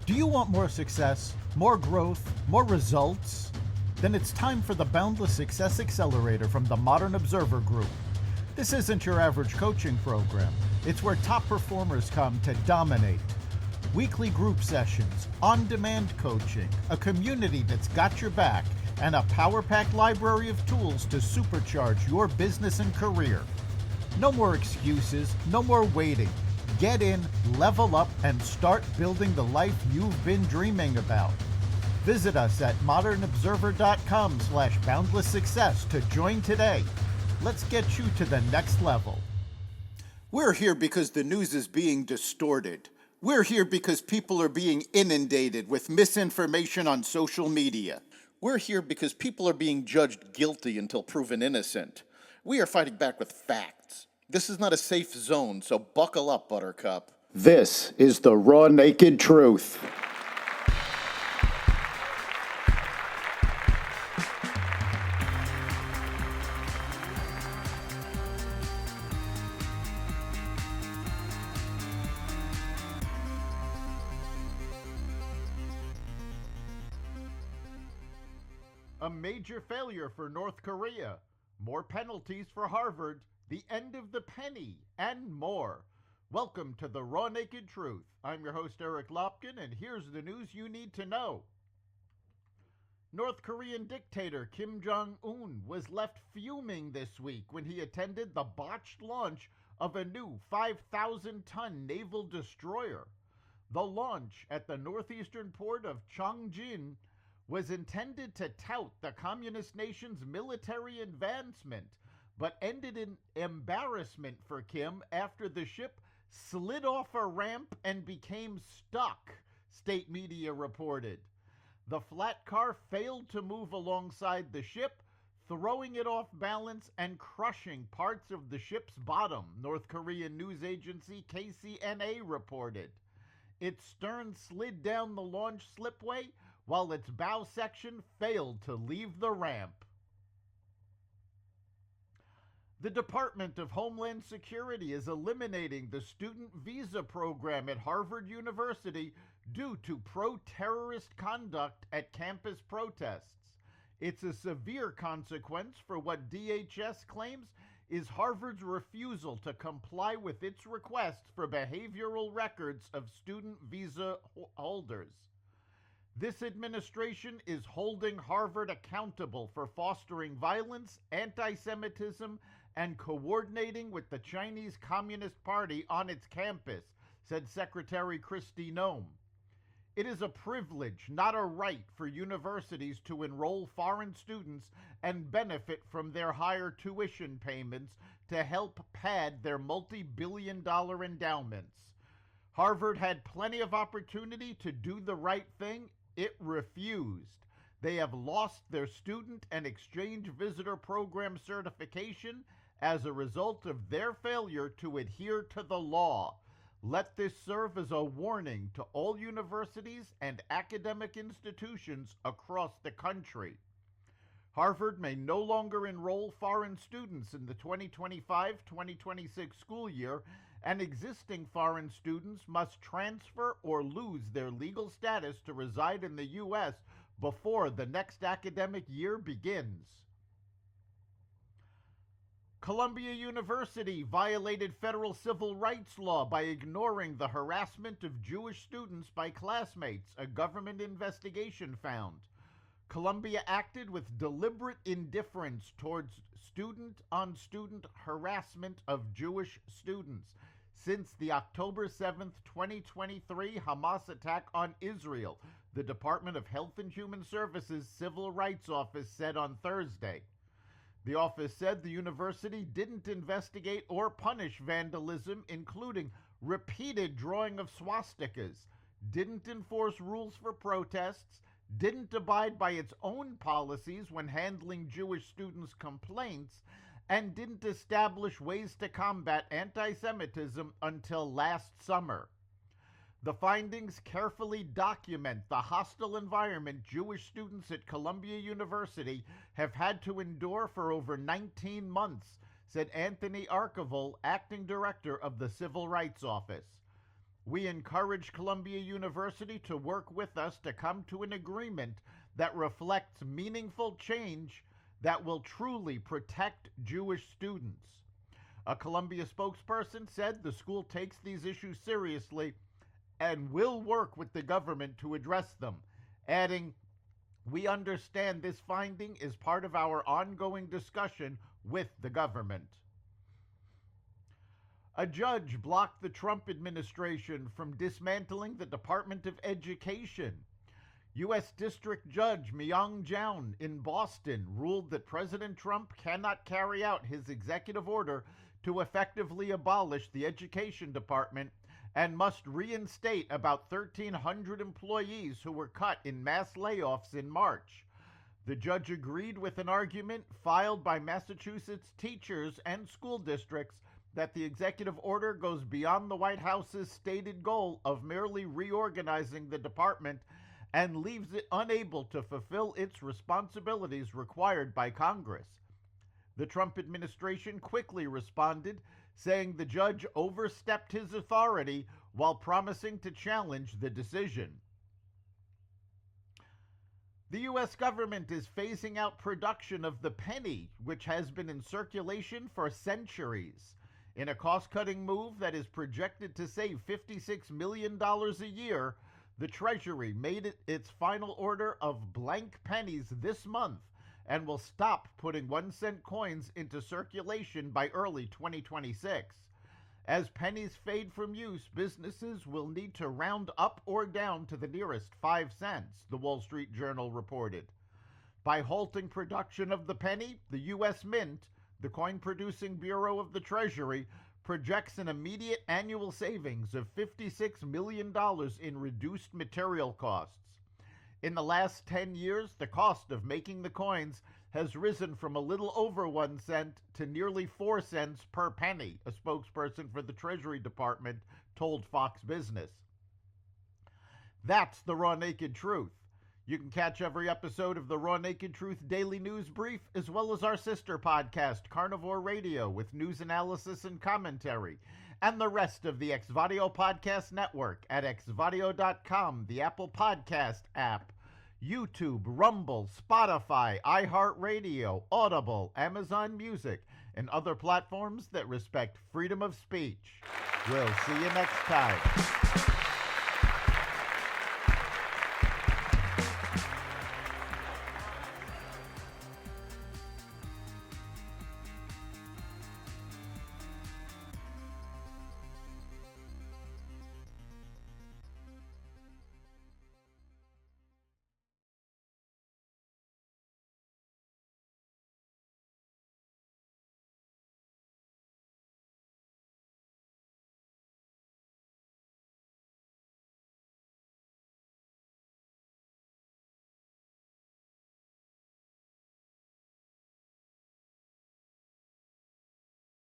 Do you want more success, more growth, more results? Then it's time for the Boundless Success Accelerator from the Modern Observer Group. This isn't your average coaching program. It's where top performers come to dominate. Weekly group sessions, on-demand coaching, a community that's got your back, and a power-packed library of tools to supercharge your business and career. No more excuses, no more waiting. Get in, level up, and start building the life you've been dreaming about. Visit us at modernobserver.com/boundlesssuccess to join today. Let's get you to the next level. We're here because the news is being distorted. We're here because people are being inundated with misinformation on social media. We're here because people are being judged guilty until proven innocent. We are fighting back with facts. This is not a safe zone, so buckle up, Buttercup. This is the raw, naked truth. A major failure for North Korea, more penalties for Harvard, the end of the penny, and more. Welcome to the Raw Naked Truth. I'm your host, Eric Lopkin, and here's the news you need to know. North Korean dictator Kim Jong-un was left fuming this week when he attended the botched launch of a new 5,000-ton naval destroyer. The launch at the northeastern port of Cheongjin was intended to tout the communist nation's military advancement, but ended in embarrassment for Kim after the ship slid off a ramp and became stuck, state media reported. The flat car failed to move alongside the ship, throwing it off balance and crushing parts of the ship's bottom, North Korean news agency KCNA reported. Its stern slid down the launch slipway, while its bow section failed to leave the ramp. The Department of Homeland Security is eliminating the student visa program at Harvard University due to pro-terrorist conduct at campus protests. It's a severe consequence for what DHS claims is Harvard's refusal to comply with its request for behavioral records of student visa holders. This administration is holding Harvard accountable for fostering violence, anti-Semitism, and coordinating with the Chinese Communist Party on its campus, said Secretary Kristi Noem. It is a privilege, not a right, for universities to enroll foreign students and benefit from their higher tuition payments to help pad their multi-billion-dollar endowments. Harvard had plenty of opportunity to do the right thing. It refused. They have lost their student and exchange visitor program certification as a result of their failure to adhere to the law. Let this serve as a warning to all universities and academic institutions across the country. Harvard may no longer enroll foreign students in the 2025-2026 school year, and existing foreign students must transfer or lose their legal status to reside in the U.S. before the next academic year begins. Columbia University violated federal civil rights law by ignoring the harassment of Jewish students by classmates, a government investigation found. Columbia acted with deliberate indifference towards student-on-student harassment of Jewish students since the October 7, 2023 Hamas attack on Israel, the Department of Health and Human Services Civil Rights Office said on Thursday. The office said the university didn't investigate or punish vandalism, including repeated drawing of swastikas, didn't enforce rules for protests, didn't abide by its own policies when handling Jewish students' complaints, and didn't establish ways to combat anti-Semitism until last summer. The findings carefully document the hostile environment Jewish students at Columbia University have had to endure for over 19 months, said Anthony Archival, acting director of the Civil Rights Office. We encourage Columbia University to work with us to come to an agreement that reflects meaningful change that will truly protect Jewish students. A Columbia spokesperson said the school takes these issues seriously and will work with the government to address them, adding, "We understand this finding is part of our ongoing discussion with the government." A judge blocked the Trump administration from dismantling the Department of Education. U.S. District Judge Myung Joun in Boston ruled that President Trump cannot carry out his executive order to effectively abolish the Education Department and must reinstate about 1,300 employees who were cut in mass layoffs in March. The judge agreed with an argument filed by Massachusetts teachers and school districts that the executive order goes beyond the White House's stated goal of merely reorganizing the department and leaves it unable to fulfill its responsibilities required by Congress. The Trump administration quickly responded, saying the judge overstepped his authority while promising to challenge the decision. The U.S. government is phasing out production of the penny, which has been in circulation for centuries. In a cost-cutting move that is projected to save $56 million a year, the Treasury made it its final order of blank pennies this month and will stop putting 1-cent coins into circulation by early 2026. As pennies fade from use, businesses will need to round up or down to the nearest 5 cents, the Wall Street Journal reported. By halting production of the penny, the U.S. Mint, the coin-producing bureau of the Treasury, projects an immediate annual savings of $56 million in reduced material costs. In the last 10 years, the cost of making the coins has risen from a little over 1 cent to nearly 4 cents per penny, a spokesperson for the Treasury Department told Fox Business. That's the Raw Naked Truth. You can catch every episode of the Raw Naked Truth Daily News Brief, as well as our sister podcast, Carnivore Radio, with news analysis and commentary, and the rest of the Xvadio Podcast Network at xvadio.com, the Apple Podcast app, YouTube, Rumble, Spotify, iHeartRadio, Audible, Amazon Music, and other platforms that respect freedom of speech. We'll see you next time.